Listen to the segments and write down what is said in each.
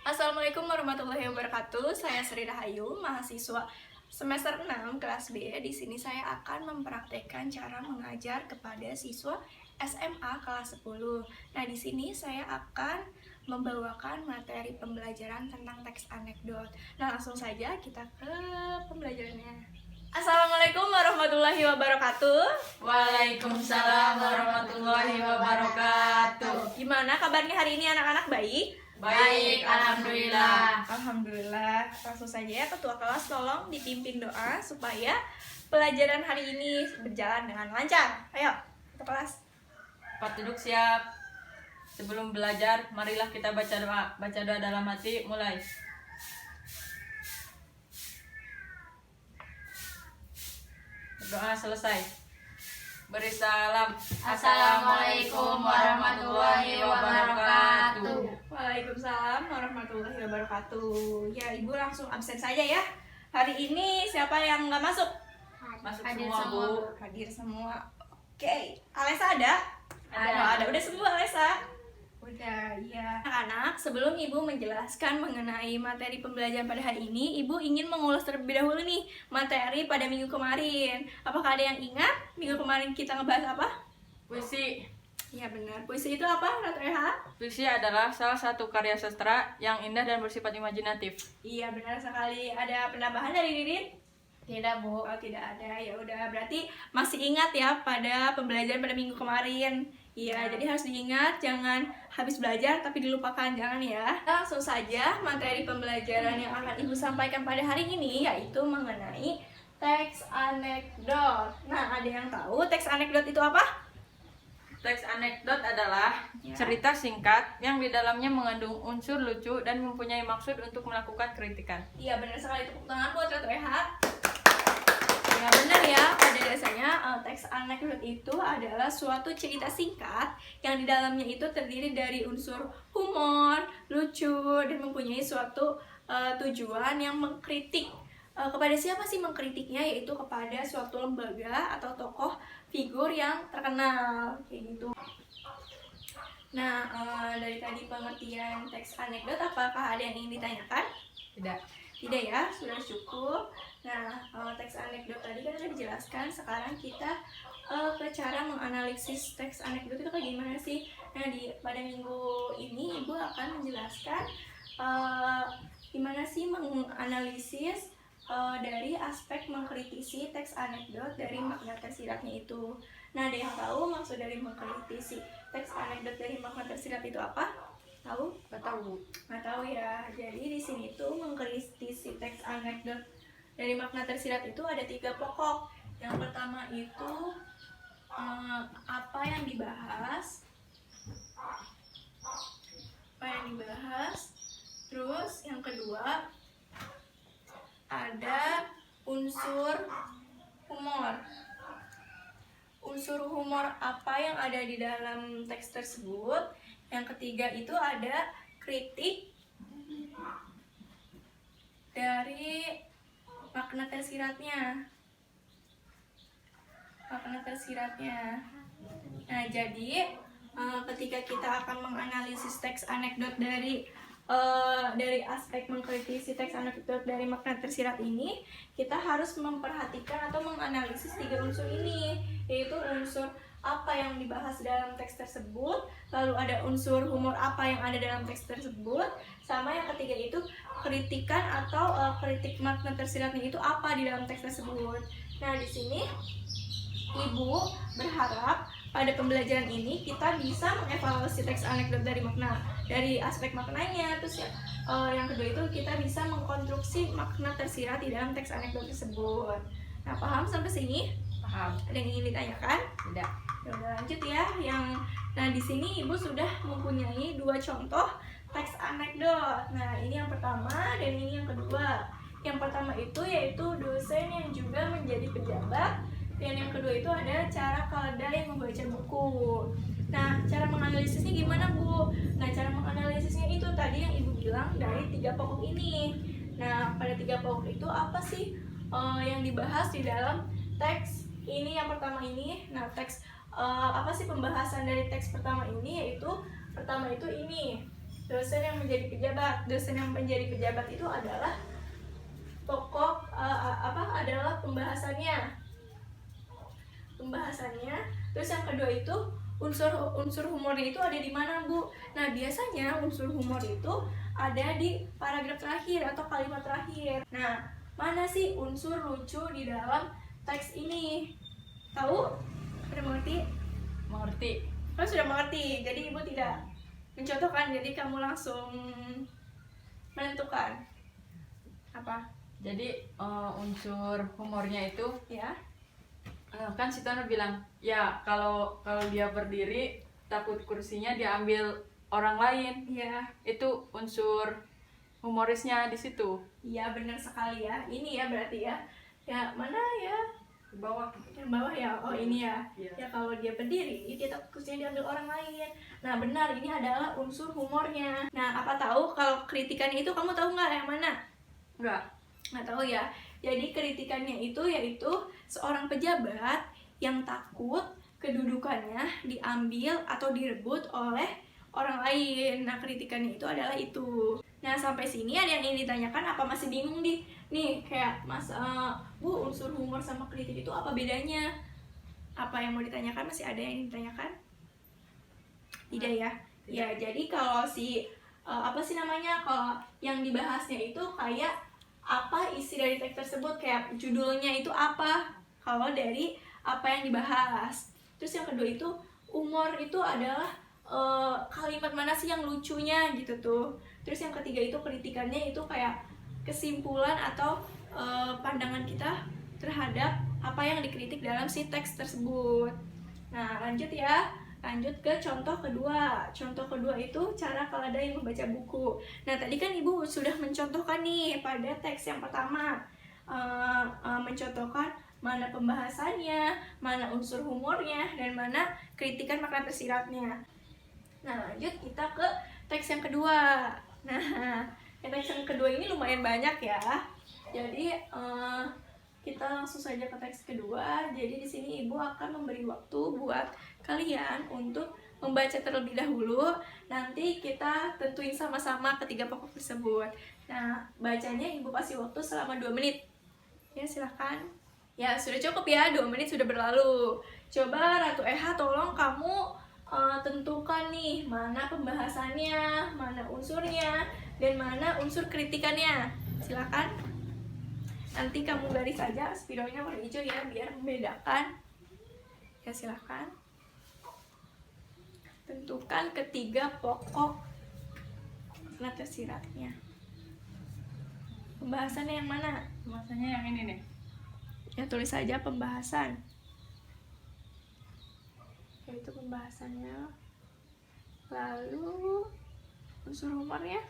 Assalamualaikum warahmatullahi wabarakatuh. Saya Sri Rahayu, mahasiswa semester 6 kelas B. Di sini saya akan mempraktekkan cara mengajar kepada siswa SMA kelas 10. Nah, di sini saya akan membawakan materi pembelajaran tentang teks anekdot. Nah, langsung saja kita ke pembelajarannya. Assalamualaikum warahmatullahi wabarakatuh. Waalaikumsalam warahmatullahi wabarakatuh. Gimana kabarnya hari ini anak-anak, baik? Baik, alhamdulillah. Alhamdulillah. Langsung saja ya, ketua kelas tolong dipimpin doa supaya pelajaran hari ini berjalan dengan lancar. Ayo, ketua kelas. Cepat duduk, siap. Sebelum belajar, marilah kita baca doa. Baca doa dalam hati, mulai. Doa selesai. Beri salam. Assalamualaikum warahmatullahi wabarakatuh. Waalaikumsalam warahmatullahi wabarakatuh. Ya, Ibu langsung absen saja ya. Hari ini siapa yang nggak masuk? Masuk Hadir semua, semua, Bu. Hadir semua. Oke, Alesa ada? Ada. Udah sembuh Alesa? Udah, ya. Anak-anak, sebelum Ibu menjelaskan mengenai materi pembelajaran pada hari ini, Ibu ingin mengulas terlebih dahulu nih materi pada minggu kemarin. Apakah ada yang ingat minggu kemarin kita ngebahas apa? Puisi. Ya benar, puisi itu apa, Ratu Eha? Puisi adalah salah satu karya sastra yang indah dan bersifat imajinatif. Iya benar sekali. Ada penambahan dari Didin? Tidak, Bu. Oh tidak ada, ya udah berarti masih ingat ya pada pembelajaran pada minggu kemarin. Iya, jadi harus diingat, jangan habis belajar tapi dilupakan, jangan ya. Langsung saja materi pembelajaran yang akan Ibu sampaikan pada hari ini yaitu mengenai teks anekdot. Nah, ada yang tahu teks anekdot itu apa? Teks anekdot adalah Ya. cerita singkat yang di dalamnya mengandung unsur lucu dan mempunyai maksud untuk melakukan kritikan. Iya, benar sekali, tepuk tangan buat Ratu Eha. Ya benar ya, pada dasarnya teks anekdot itu adalah suatu cerita singkat yang di dalamnya itu terdiri dari unsur humor, lucu, dan mempunyai suatu tujuan yang mengkritik. Kepada siapa sih mengkritiknya? Yaitu kepada suatu lembaga atau tokoh figur yang terkenal, kayak gitu. Nah, dari tadi pengertian teks anekdot, apakah ada yang ingin ditanyakan? Tidak. Tidak ya, sudah cukup. Nah, teks anekdot tadi kan sudah dijelaskan. Sekarang kita ke cara menganalisis teks anekdot itu kayak gimana sih? Nah, pada minggu ini Ibu akan menjelaskan gimana sih menganalisis dari aspek mengkritisi teks anekdot dari makna tersiratnya itu. Nah, ada yang tahu maksud dari mengkritisi teks anekdot dari makna tersirat itu apa? Tahu? Gak tahu. Nggak tahu ya. Jadi di sini tuh mengkritisi teks anekdot dari makna tersirat itu ada 3 pokok. Yang pertama itu apa yang dibahas, Terus yang kedua ada unsur humor. Unsur humor apa yang ada di dalam teks tersebut. Yang ketiga itu ada kritik dari makna tersiratnya. Nah, jadi ketika kita akan menganalisis teks anekdot dari aspek mengkritisi teks anekdot dari makna tersirat ini, kita harus memperhatikan atau menganalisis 3 unsur ini, yaitu unsur apa yang dibahas dalam teks tersebut, lalu ada unsur humor apa yang ada dalam teks tersebut, sama yang ketiga itu kritikan atau kritik makna tersiratnya itu apa di dalam teks tersebut. Nah, di sini Ibu berharap pada pembelajaran ini kita bisa mengevaluasi teks anekdot dari aspek maknanya, terus yang kedua itu kita bisa mengkonstruksi makna tersirat di dalam teks anekdot tersebut. Nah, paham sampai sini? Paham. Ada yang ingin ditanyakan? Tidak. Ya udah, lanjut ya. Nah, di sini Ibu sudah mempunyai 2 contoh teks anekdot. Nah, ini yang pertama dan ini yang kedua. Yang pertama itu yaitu dosen yang juga menjadi pejabat, dan yang kedua itu ada cara keledai membaca buku. Nah, cara menganalisisnya gimana, Bu? Nah, cara menganalisisnya itu tadi yang Ibu bilang dari 3 pokok ini. Nah, pada 3 pokok itu apa sih yang dibahas di dalam teks ini yang pertama ini? Nah, apa sih pembahasan dari teks pertama ini? Yaitu pertama itu ini Dosen yang menjadi pejabat. Dosen yang menjadi pejabat itu adalah pokok adalah pembahasannya. Terus yang kedua itu unsur humornya itu ada di mana, Bu? Nah, biasanya unsur humor itu ada di paragraf terakhir atau kalimat terakhir. Nah, mana sih unsur lucu di dalam teks ini? Tahu? Sudah mengerti? Mengerti. Kamu sudah mengerti. Jadi Ibu tidak mencontohkan, jadi kamu langsung menentukan apa? Jadi unsur humornya itu Ya. kan si Tono bilang ya kalau dia berdiri takut kursinya diambil orang lain. Iya. Itu unsur humorisnya di situ. Iya, benar sekali ya. Ini ya berarti ya. Ya, mana ya? Di bawah. Yang bawah ya. Oh, ini ya. Iya. Ya, kalau dia berdiri, dia takut kursinya diambil orang lain. Nah, benar, ini adalah unsur humornya. Nah, apa tahu kalau kritikannya itu kamu tahu nggak yang mana? Enggak. Nggak tahu ya. Jadi kritikannya itu yaitu seorang pejabat yang takut kedudukannya diambil atau direbut oleh orang lain. Nah, kritikannya itu adalah itu. Nah, sampai sini ada yang ingin ditanyakan, apa masih bingung nih kayak Mas Bu, unsur humor sama kritik itu apa bedanya? Apa yang mau ditanyakan? Masih ada yang ingin ditanyakan? Tidak ya? Ya, jadi kalau kalau yang dibahasnya itu kayak apa isi dari teks tersebut, kayak judulnya itu apa kalau dari apa yang dibahas. Terus yang kedua itu humor itu adalah kalimat mana sih yang lucunya gitu tuh. Terus yang ketiga itu kritikannya itu kayak kesimpulan atau pandangan kita terhadap apa yang dikritik dalam si teks tersebut. Nah, lanjut ke contoh kedua. Contoh kedua itu cara keledai membaca buku. Nah, tadi kan Ibu sudah mencontohkan nih pada teks yang pertama, mencontohkan mana pembahasannya, mana unsur humornya, dan mana kritikan makna tersiratnya. Nah, lanjut kita ke teks yang kedua. Nah, teks yang kedua ini lumayan banyak ya. Jadi kita langsung saja ke teks kedua. Jadi di sini Ibu akan memberi waktu buat kalian untuk membaca terlebih dahulu. Nanti kita tentuin sama-sama ketiga pokok tersebut. Nah, bacanya Ibu kasih waktu selama 2 menit. Ya, silahkan. Ya, sudah cukup ya, 2 menit sudah berlalu. Coba Ratu Eha, tolong kamu tentukan nih mana pembahasannya, mana unsurnya, dan mana unsur kritikannya. Silahkan. Nanti kamu garis aja spidolnya warna hijau ya, biar membedakan. Ya, silahkan. Tentukan ketiga pokok makna tersiratnya. Pembahasannya yang mana? Pembahasannya yang ini nih. Ya, tulis saja pembahasan. Yaitu pembahasannya. Lalu unsur humornya.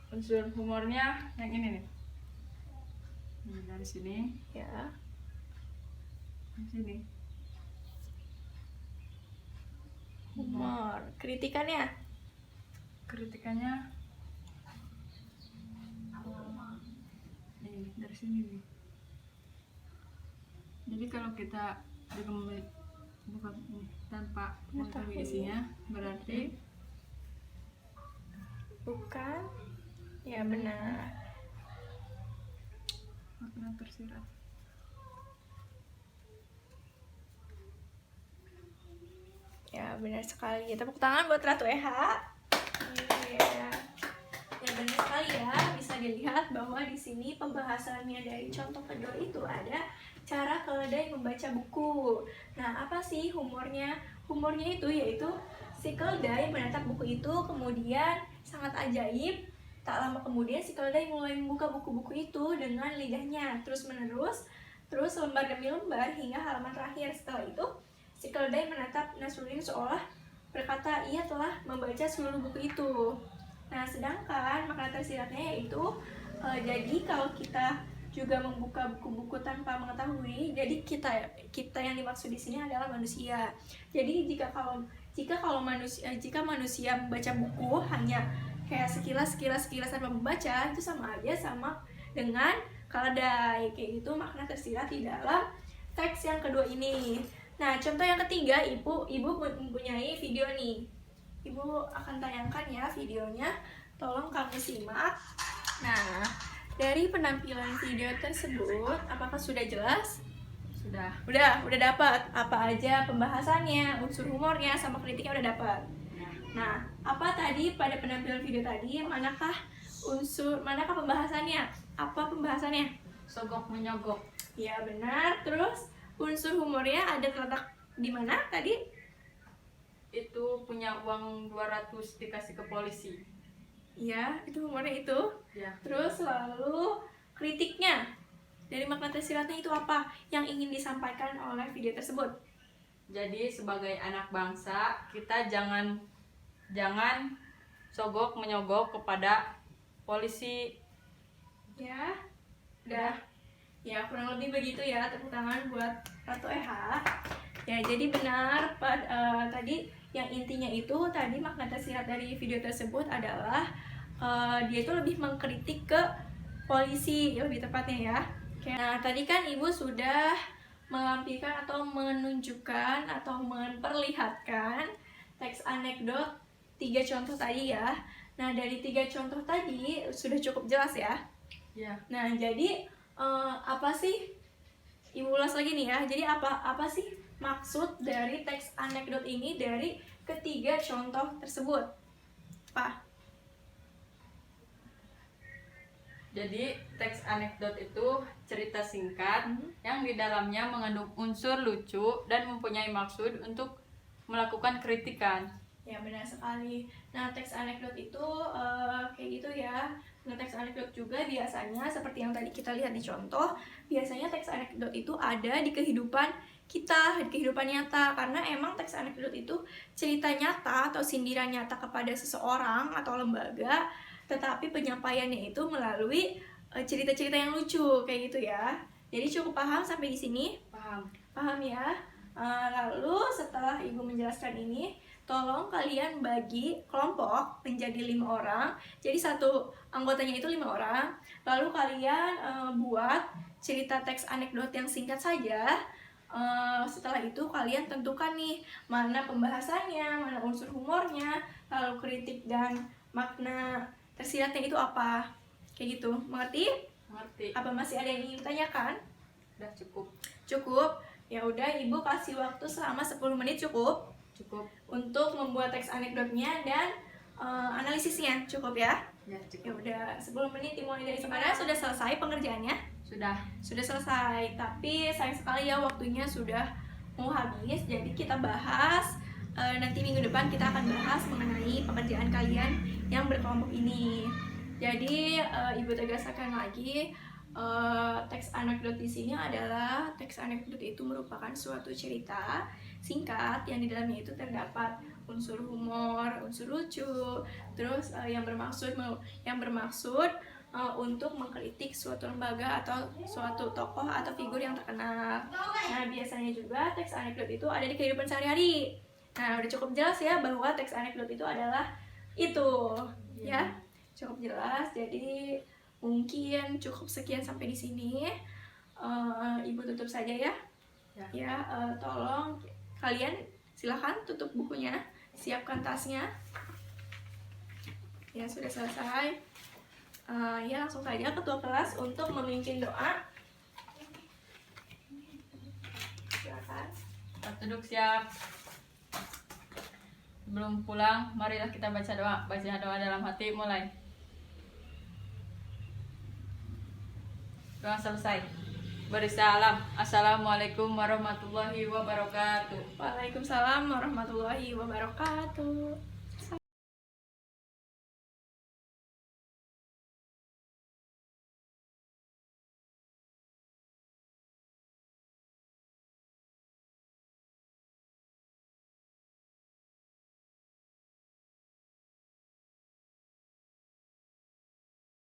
Unsur humornya yang ini nih. Ini dari sini, Ya. di sini. Humor. Kritikannya. Kritikannya nih, dari sini nih. Jadi kalau kita bukan tanpa mengetahui isinya, berarti Bukan. Ya, benar. makna tersirat. Ya, benar sekali. Tepuk tangan buat Ratu Eha. Iya. Ya, benar sekali ya. Bisa dilihat bahwa di sini pembahasannya dari contoh kedua itu ada cara keledai membaca buku. Nah, apa sih humornya? Humornya itu yaitu si keledai menatap buku itu, kemudian sangat ajaib. Tak lama kemudian si keledai mulai membuka buku-buku itu dengan lidahnya terus-menerus, terus lembar demi lembar hingga halaman terakhir. Setelah itu, si keledai menatap Nasruddin seolah berkata ia telah membaca seluruh buku itu. Nah, sedangkan makna tersiratnya yaitu jadi kalau kita juga membuka buku-buku tanpa mengetahui, jadi kita yang dimaksud di sini adalah manusia. Jadi jika manusia membaca buku hanya kayak sekilas tanpa membaca, itu sama aja sama dengan keledai. Kayak gitu makna tersirat di dalam teks yang kedua ini. Nah, contoh yang ketiga, ibu mempunyai video nih. Ibu akan tayangkan ya videonya. Tolong kamu simak. Nah, dari penampilan video tersebut, apakah sudah jelas? Sudah. Udah dapat. Apa aja pembahasannya, unsur humornya, sama kritiknya udah dapat. Nah, apa tadi pada penampilan video tadi? Manakah pembahasannya? Apa pembahasannya? Sogok menyogok. Ya benar. Terus unsur humornya ada terletak di mana tadi? Itu punya uang 200 dikasih ke polisi. Ya, itu humornya itu. Ya. Terus lalu kritiknya dari makna tersiratnya itu apa yang ingin disampaikan oleh video tersebut? Jadi sebagai anak bangsa kita jangan sogok menyogok kepada polisi. Ya, udah. Ya, kurang lebih begitu ya. Tepuk tangan buat Ratu Eha. Ya, jadi benar tadi yang intinya itu tadi makna tersirat dari video tersebut adalah dia itu lebih mengkritik ke polisi, lebih tepatnya ya. Oke. Nah, tadi kan Ibu sudah melampirkan atau menunjukkan atau memperlihatkan teks anekdot 3 contoh tadi ya. Nah, dari 3 contoh tadi sudah cukup jelas ya. Ya. Nah, jadi apa sih? Ibu ulas lagi nih ya. Jadi apa sih maksud dari teks anekdot ini dari ketiga contoh tersebut? Apa? Jadi teks anekdot itu cerita singkat yang di dalamnya mengandung unsur lucu dan mempunyai maksud untuk melakukan kritikan. Ya, benar sekali. Nah, teks anekdot itu kayak gitu ya. Nah, teks anekdot juga biasanya seperti yang tadi kita lihat di contoh, biasanya teks anekdot itu ada di kehidupan kita, di kehidupan nyata. Karena emang teks anekdot itu cerita nyata atau sindiran nyata kepada seseorang atau lembaga, tetapi penyampaiannya itu melalui cerita-cerita yang lucu, kayak gitu ya. Jadi cukup paham sampai di sini? Paham? Paham ya? Lalu setelah Ibu menjelaskan ini, tolong kalian bagi kelompok menjadi 5 orang. Jadi satu anggotanya itu 5 orang. Lalu kalian buat cerita teks anekdot yang singkat saja. Setelah itu kalian tentukan nih mana pembahasannya, mana unsur humornya, lalu kritik dan makna tersiratnya itu apa. Kayak gitu. Mengerti? Mengerti. Apa masih ada yang ingin ditanyakan? Udah cukup. Cukup. Ya udah, Ibu kasih waktu selama 10 menit cukup. Cukup. Untuk membuat teks anekdotnya dan analisisnya. Cukup ya? Ya, Ya cukup. udah, 10 menit dimulai dari sekarang. Sudah selesai pengerjaannya? Sudah. Sudah selesai. Tapi sayang sekali ya waktunya sudah mau habis. Jadi kita bahas nanti minggu depan kita akan bahas mengenai pekerjaan kalian yang berkelompok ini. Jadi Ibu tegaskan lagi, teks anekdot di sini adalah teks anekdot itu merupakan suatu cerita singkat yang di dalamnya itu terdapat unsur humor, unsur lucu, terus yang bermaksud untuk mengkritik suatu lembaga atau suatu tokoh atau figur yang terkenal. Nah, biasanya juga teks anekdot itu ada di kehidupan sehari-hari. Nah, udah cukup jelas ya bahwa teks anekdot itu adalah itu, ya. Cukup jelas. Jadi mungkin cukup sekian sampai di sini. Ibu tutup saja ya. Ya, tolong kalian silakan tutup bukunya, siapkan tasnya. Ya, sudah selesai. Ya, langsung saja ketua kelas untuk memimpin doa. Silakan. Tempat duduk siap. Sebelum pulang, marilah kita baca doa. Baca doa dalam hati, mulai. Doa selesai. Beri salam. Assalamualaikum warahmatullahi wabarakatuh. Waalaikumsalam warahmatullahi wabarakatuh.